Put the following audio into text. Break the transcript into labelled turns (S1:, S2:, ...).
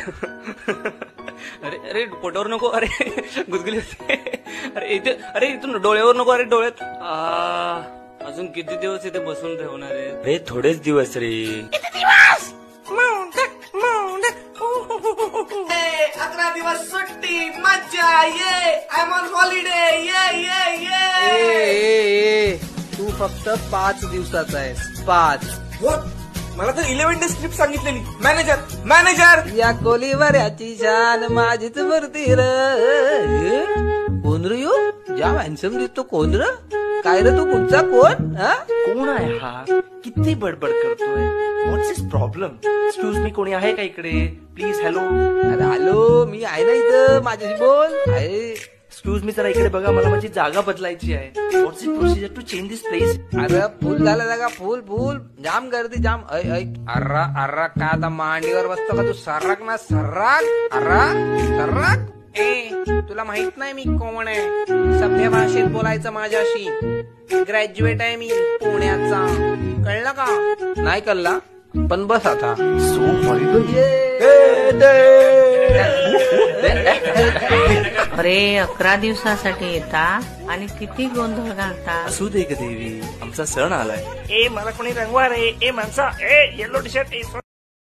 S1: अरे अरे पोटावर नको, अरे गुदगुली होते. अरे इथे, अरे इथून डोळ्यावर नको, अरे डोळ्यात. अजून किती दिवस इथे बसून ठेवणार आहे?
S2: अरे थोडेच दिवस रे.
S3: 11 दिवस सुट्टी, मज्जा, ये आय एम ऑन हॉलिडे, ये.
S4: तू फक्त 5 दिवसाचा आहेस, 5.
S3: मला तर 11 डेज ट्रिप सांगितलेली. मॅनेजर
S4: या कोलीवर याची शान माझीच मूर्ती र. कोण रे यो? ज्या हॅन्सम दिसतो कोण र? काय रे तू पुढचा कोण?
S5: कोण आहे हा? किती बडबड करतोय? व्हॉट्स इज प्रॉब्लेम? एक्सक्यूज मी, कोणी आहे का इकडे? प्लीज. हॅलो.
S4: अरे हॅलो, मी आहे ना इथं, माझ्याशी बोल. आहे.
S5: एक्सक्यूज मी, जरा इकडे बघा, मला माझी जागा बदलायची आहे. What's is procedure to change this place?
S4: अरे फुल झाला जागा, फुल जाम गर्दी जाम. अर्रा का आता मांडीवर बसतो का तू? सर्राक ना सर्राक. सर्राक. तुला माहित नाही मी कोण आहे? सभ्य भाषेत बोलायचं माझ्याशी. ग्रॅज्युएट आहे मी पुण्याचा. कळलं का? नाही कळला पण बस आता.
S5: So horrible.
S6: अरे 11 दिवसासाठी येता आणि किती गोंधळ घालता.
S5: असू दे ग देवी, आमचा सण आलाय.
S7: ए मला कोणी रंगवा रे. ए माणसा, ए येलो टी शर्ट.